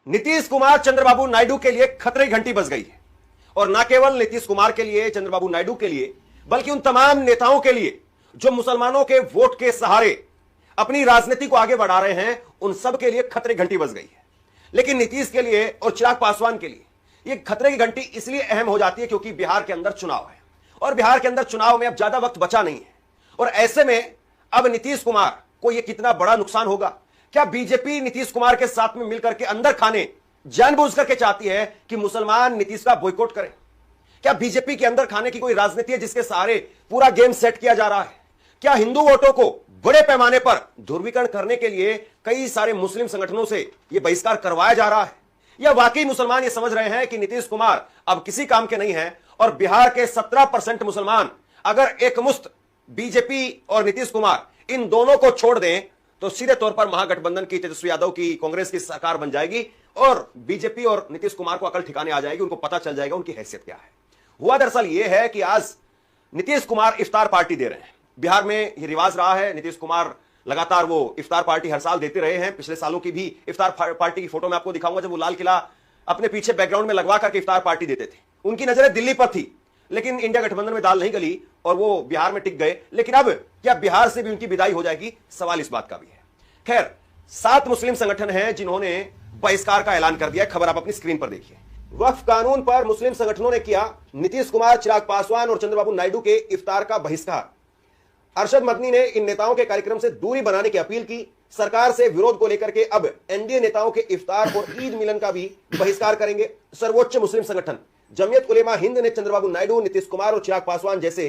नीतीश कुमार चंद्रबाबू नायडू के लिए खतरे की घंटी बज गई है। और ना केवल नीतीश कुमार के लिए, चंद्रबाबू नायडू के लिए, बल्कि उन तमाम नेताओं के लिए जो मुसलमानों के वोट के सहारे अपनी राजनीति को आगे बढ़ा रहे हैं, उन सब के लिए खतरे की घंटी बज गई है। लेकिन नीतीश के लिए और चिराग पासवान के लिए यह खतरे की घंटी इसलिए अहम हो जाती है क्योंकि बिहार के अंदर चुनाव है और बिहार के अंदर चुनाव में अब ज्यादा वक्त बचा नहीं है। और ऐसे में अब नीतीश कुमार को यह कितना बड़ा नुकसान होगा। क्या बीजेपी नीतीश कुमार के साथ में मिलकर के अंदर खाने जानबूझ करके चाहती है कि मुसलमान नीतीश का बॉयकॉट करें? क्या बीजेपी के अंदर खाने की कोई राजनीति है जिसके सहारे पूरा गेम सेट किया जा रहा है? क्या हिंदू वोटों को बड़े पैमाने पर ध्रुवीकरण करने के लिए कई सारे मुस्लिम संगठनों से यह बहिष्कार करवाया जा रहा है? या वाकई मुसलमान ये समझ रहे हैं कि नीतीश कुमार अब किसी काम के नहीं है और बिहार के 17% मुसलमान अगर एकमुश्त बीजेपी और नीतीश कुमार इन दोनों को छोड़ दें तो सीधे तौर पर महागठबंधन की, तेजस्वी यादव की, कांग्रेस की सरकार बन जाएगी और बीजेपी और नीतीश कुमार को अकल ठिकाने आ जाएगी। उनको पता चल जाएगा उनकी हैसियत क्या है। हुआ दरअसल यह है कि आज नीतीश कुमार इफ्तार पार्टी दे रहे हैं। बिहार में यह रिवाज रहा है, नीतीश कुमार लगातार वो इफ्तार पार्टी हर साल देते रहे हैं। पिछले सालों की भी इफ्तार पार्टी की फोटो मैं आपको दिखाऊंगा जब वो लाल किला अपने पीछे बैकग्राउंड में लगवा करके इफ्तार पार्टी देते थे। उनकी नजरें दिल्ली पर थी, लेकिन इंडिया गठबंधन में दाल नहीं गली और वो बिहार में टिक गए। लेकिन अब क्या बिहार से भी उनकी विदाई हो जाएगी? सवाल इस बात का भी है। खैर, 7 मुस्लिम संगठन हैं जिन्होंने बहिष्कार का ऐलान कर दिया। खबर आप अपनी स्क्रीन पर देखिए। वक्फ कानून पर मुस्लिम संगठनों ने किया नीतीश कुमार, चिराग पासवान और चंद्रबाबू नायडू के इफ्तार का बहिष्कार। अरशद मदनी ने इन नेताओं के कार्यक्रम से दूरी बनाने की अपील की। सरकार से विरोध को लेकर के अब एनडीए नेताओं के इफ्तार और ईद मिलन का भी बहिष्कार करेंगे। सर्वोच्च मुस्लिम संगठन जमीयत उलेमा हिंद ने चंद्रबाबू नायडू, नीतीश कुमार और चिराग पासवान जैसे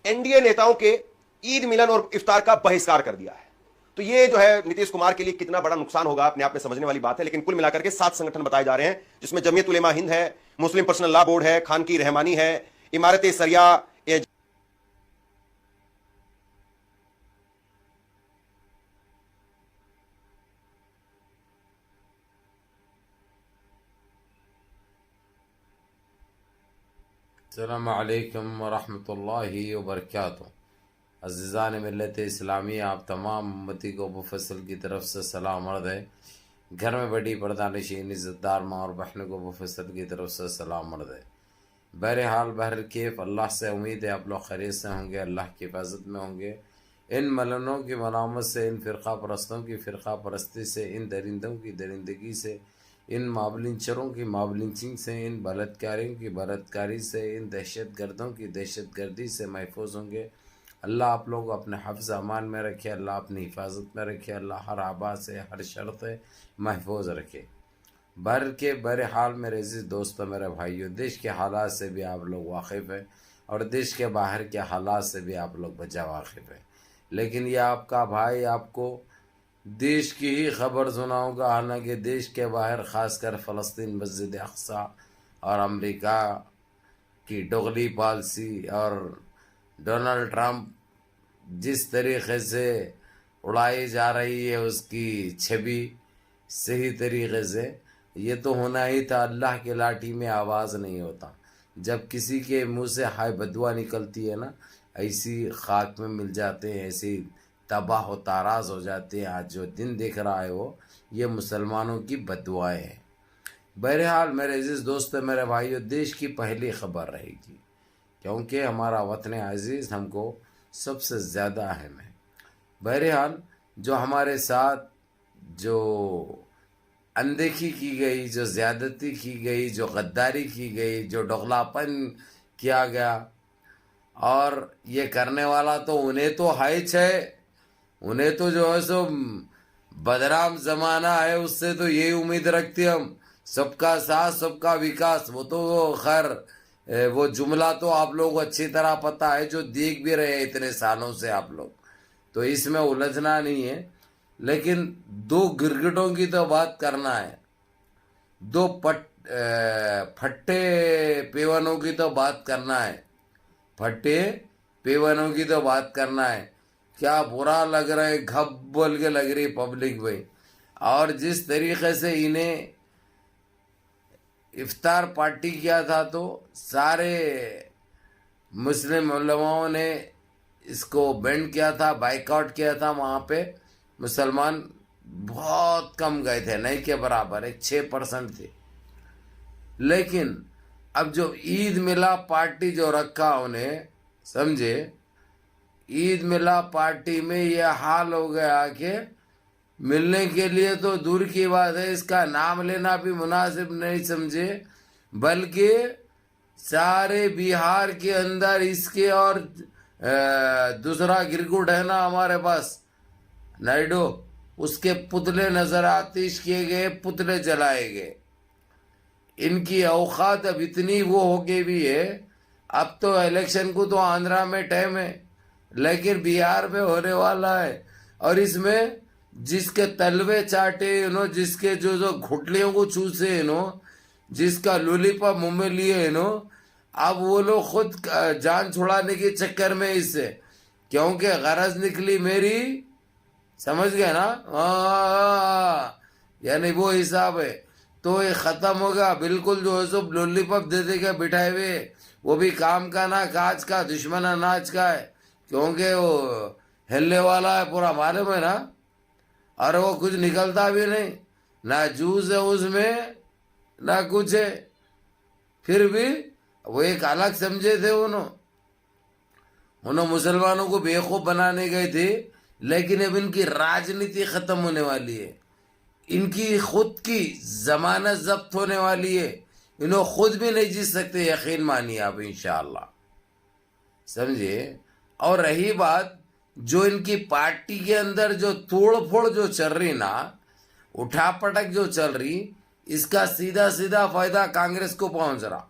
एनडीए नेताओं के ईद मिलन और इफ्तार का बहिष्कार कर दिया है। तो ये जो है नीतीश कुमार के लिए कितना बड़ा नुकसान होगा अपने आप में समझने वाली बात है। लेकिन कुल मिलाकर के 7 संगठन बताए जा रहे हैं, जिसमें जमीयत उलेमा हिंद है, मुस्लिम पर्सनल लॉ बोर्ड है, खानकी रहमानी है, इमारत सरिया, अस्सलामु अलैकुम वरहमतुल्लाहि वबरकातुहू। अज़ीज़ान मिल्लत इस्लामी, आप तमाम उम्मती को मुफस्सल की तरफ से सलाम अर्ज़ है। घर में बड़ी पर्दानशीन इज़्ज़तदार माँ और बहनों को मुफस्सल की तरफ से सलाम अर्ज़ है। बहरहाल बहरकैफ अल्लाह से उम्मीद है आप लोग खैरियत से होंगे, अल्लाह की हिफाजत में होंगे। इन मलनों की मलामत से, इन फ़िरक़ा परस्तों की फ़िरक़ा परस्ती से, इन दरिंदों की दरिंदगी से, इन मावलिंचरों की मावलिंचिंग से, इन बलात्कारियों की बलात्कारी से, इन दहशत गर्दों की दहशत गर्दी से महफूज होंगे। अल्लाह आप लोग अपने हफ्ज़ अमान में रखे, अल्लाह अपनी हिफाजत में रखे, अल्लाह हर आबा से, हर शर से महफूज रखे। बहरहाल मेरे अज़ीज़ दोस्तों, मेरे भाइयों, देश के हालात से भी आप लोग वाकिफ़ हैं और देश के बाहर के हालात से भी आप लोग बचा वाकिफ़ हैं। लेकिन यह आपका भाई आपको देश की ही खबर सुनाऊंगा, हालांकि देश के बाहर ख़ासकर फ़लस्तीन, मस्जिद अक़सा और अमेरिका की दोगली पॉलिसी और डोनाल्ड ट्रंप जिस तरीक़े से उड़ाई जा रही है उसकी छवि सही तरीक़े से, ये तो होना ही था। अल्लाह के लाठी में आवाज़ नहीं होता। जब किसी के मुंह से हाय बदुआ निकलती है ना, ऐसी खाक में मिल जाते हैं, ऐसी तबाह व ताराज हो जाते हैं। आज जो दिन देख रहा है वो ये मुसलमानों की बदुआएँ हैं। बहरहाल मेरे अज़ीज़ दोस्तों, मेरे भाइयों, देश की पहली खबर रहेगी क्योंकि हमारा वतन अज़ीज़ हमको सबसे ज़्यादा अहम है। बहरहाल जो हमारे साथ जो अनदेखी की गई, जो ज़्यादती की गई, जो गद्दारी की गई, जो दोगलापन किया गया, और ये करने वाला तो उन्हें तो हाइच है, उन्हें तो जो है सो बदनाम ज़माना है, उससे तो यही उम्मीद रखते हम, सबका साथ सबका विकास। वो तो खैर वो जुमला तो आप लोग अच्छी तरह पता है, जो देख भी रहे हैं इतने सालों से आप लोग, तो इसमें उलझना नहीं है। लेकिन 2 गिरगिटों की तो बात करना है, 2 फट्टे पेवनों की तो बात करना है, फट्टे पेवनों की तो बात करना है। क्या बुरा लग रहा है, घप बोल के लग रही पब्लिक भाई। और जिस तरीक़े से इन्हें इफ्तार पार्टी किया था, तो सारे मुस्लिम उलमाओं ने इसको बैंड किया था, बाइकआउट किया था। वहाँ पे मुसलमान बहुत कम गए थे, नहीं के बराबर, एक 6% थे। लेकिन अब जो ईद मिला पार्टी जो रखा उन्हें, समझे, ईद मिला पार्टी में यह हाल हो गया कि मिलने के लिए तो दूर की बात है, इसका नाम लेना भी मुनासिब नहीं समझे, बल्कि सारे बिहार के अंदर इसके और दूसरा गिरगुट है ना हमारे पास नायडू, उसके पुतले नजर आतिश किए गए, पुतले जलाए गए। इनकी औकात अब इतनी वो हो गई भी है, अब तो इलेक्शन को तो आंध्रा में टाइम है, लेकिन बिहार में होने वाला है। और इसमें जिसके तलवे चाटे जिसके जो जो घुटलियों को चूसे जिसका लूलीपॉप मुंह में लिए अब वो लोग खुद जान छुड़ाने के चक्कर में इससे, क्योंकि गरज निकली मेरी, समझ गए ना, यानी वो हिसाब है। तो ये खत्म होगा बिल्कुल, जो है सो लॉलीपॉप दे देगा बिठाए हुए, वो भी काम का ना काज का, दुश्मन अनाज का है, क्योंकि वो हिलने वाला है पूरा, मालूम है ना। और वो कुछ निकलता भी नहीं, ना जूस है उसमें ना कुछ है। फिर भी वो एक अलग समझे थे उन्होंने मुसलमानों को बेवकूफ बनाने गए थे, लेकिन अब इनकी राजनीति खत्म होने वाली है, इनकी खुद की जमानत जब्त होने वाली है, इन्हों खुद भी नहीं जीत सकते, यकीन मानिए आप इंशाअल्लाह, समझे। और रही बात जो इनकी पार्टी के अंदर जो तोड़ फोड़ जो चल रही ना, उठापटक जो चल रही, इसका सीधा सीधा फायदा कांग्रेस को पहुंच रहा।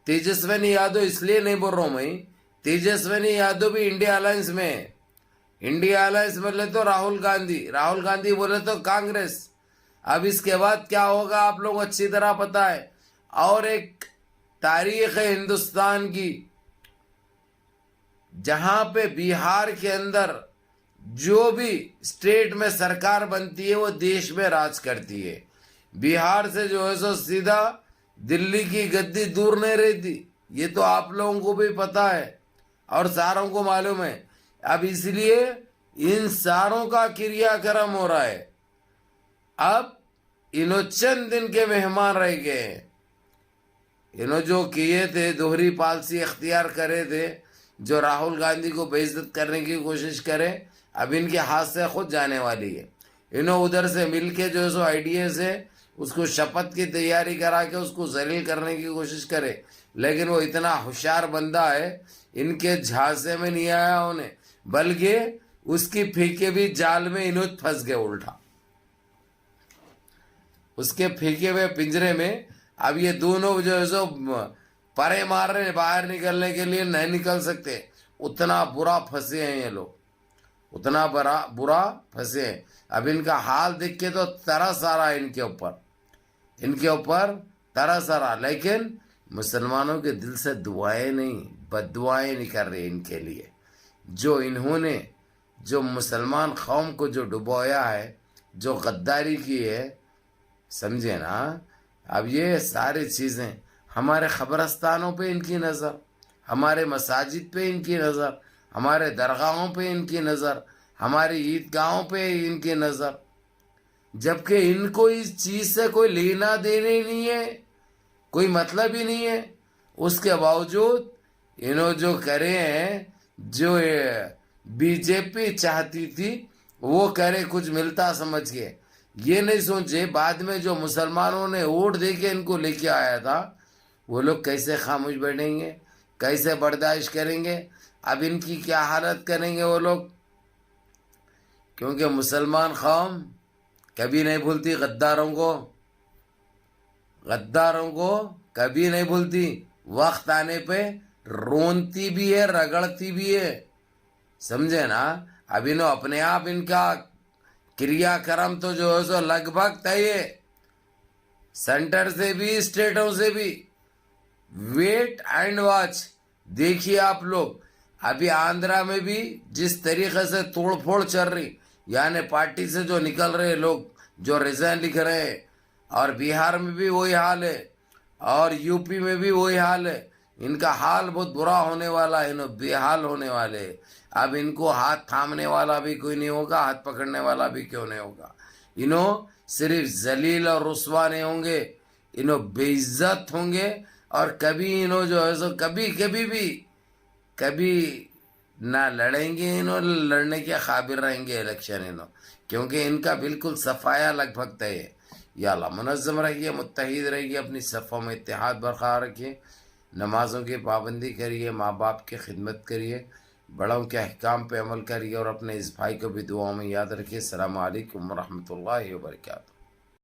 तेजस्वी यादव इसलिए नहीं बोल रहा हूं मैं, तेजस्वी यादव भी इंडिया अलायंस में है। इंडिया अलायंस बोले तो राहुल गांधी बोले तो कांग्रेस। अब इसके बाद क्या होगा आप लोग अच्छी तरह पता है। और एक तारीख है हिंदुस्तान की, जहां पे बिहार के अंदर जो भी स्टेट में सरकार बनती है वो देश में राज करती है। बिहार से जो है सो सीधा दिल्ली की गद्दी दूर नहीं रहती, ये तो आप लोगों को भी पता है और सारों को मालूम है। अब इसलिए इन सारों का क्रियाक्रम हो रहा है। अब इन्हों चंद दिन के मेहमान रह गए हैं, इन्हों जो किए थे, दोहरी पॉलिसी अख्तियार करे थे, जो राहुल गांधी को बेइज्जत करने की कोशिश करे, अब इनके हाथ से खुद जाने वाली है। इन्हों उधर से मिलके जो सो आईडीए से उसको शपथ की तैयारी करा के उसको जलील करने की कोशिश करे, लेकिन वो इतना होशियार बंदा है, इनके झांसे में नहीं आया उन्हें, बल्कि उसकी फेंके भी जाल में इन्हों फंस गए उल्टा, उसके फेंके हुए पिंजरे में। अब ये दोनों जो है सो परे मार रहे, बाहर निकलने के लिए नहीं निकल सकते, उतना बुरा फंसे हैं ये लोग, उतना बुरा फंसे हैं। अब इनका हाल देख के तो तरस आ रहा है इनके ऊपर तरस आ रहा, लेकिन मुसलमानों के दिल से दुआएं नहीं, बद्दुआएं नहीं कर रहे इनके लिए। जो इन्होंने जो मुसलमान कौम को जो डुबोया है, जो गद्दारी की है, समझे ना। अब ये सारी चीज़ें, हमारे ख़बरस्तानों पे इनकी नज़र, हमारे मसाजिद पे इनकी नज़र, हमारे दरगाहों पे इनकी नज़र, हमारी ईदगाहों पे इनकी नज़र, जबकि इनको इस चीज़ से कोई लेना देना ही नहीं है, कोई मतलब ही नहीं है। उसके बावजूद इन्हों जो करे हैं, जो बीजेपी चाहती थी वो करे, कुछ मिलता समझ के, ये नहीं सोचे बाद में जो मुसलमानों ने वोट दे के इनको लेके आया था, वो लोग कैसे खामोश बैठेंगे, कैसे बर्दाश्त करेंगे। अब इनकी क्या हालत करेंगे वो लोग, क्योंकि मुसलमान कौम कभी नहीं भूलती गद्दारों को कभी नहीं भूलती, वक्त आने पे रोनती भी है, रगड़ती भी है, समझे ना। अब इन्हों अपने आप इनका क्रियाक्रम तो जो है सो लगभग तय है, सेंटर से भी स्टेटों से भी। वेट एंड वॉच, देखिए आप लोग। अभी आंध्रा में भी जिस तरीके से तोड़फोड़ चल रही, यानी पार्टी से जो निकल रहे लोग, जो रिजाइन लिख रहे हैं, और बिहार में भी वही हाल है, और यूपी में भी वही हाल है। इनका हाल बहुत बुरा होने वाला है, इन्हों बेहाल होने वाले। अब इनको हाथ थामने वाला भी कोई नहीं होगा, हाथ पकड़ने वाला भी क्यों नहीं होगा। इन्हों सिर्फ जलील और रुस्वा नहीं होंगे, इन्हों बेइज्जत होंगे। और कभी इन्हों जो है सो कभी ना लड़ेंगे, इन्हों लड़ने के काबिल रहेंगे इलेक्शन इन्हों, क्योंकि इनका बिल्कुल सफाया लगभग तय है। या अल्लाह मुनज़्ज़म रहिए, मुत्तहिद रहिए, अपनी सफ़ों में इत्तेहाद बरकरार रखिए, नमाज़ों की पाबंदी करिए, माँ बाप की खिदमत करिए, बड़ों के अहकाम पे अमल करिए और अपने इस भाई को भी दुआओं में याद रखिए। अस्सलामु अलैकुम व रहमतुल्लाहि व बरकातहू।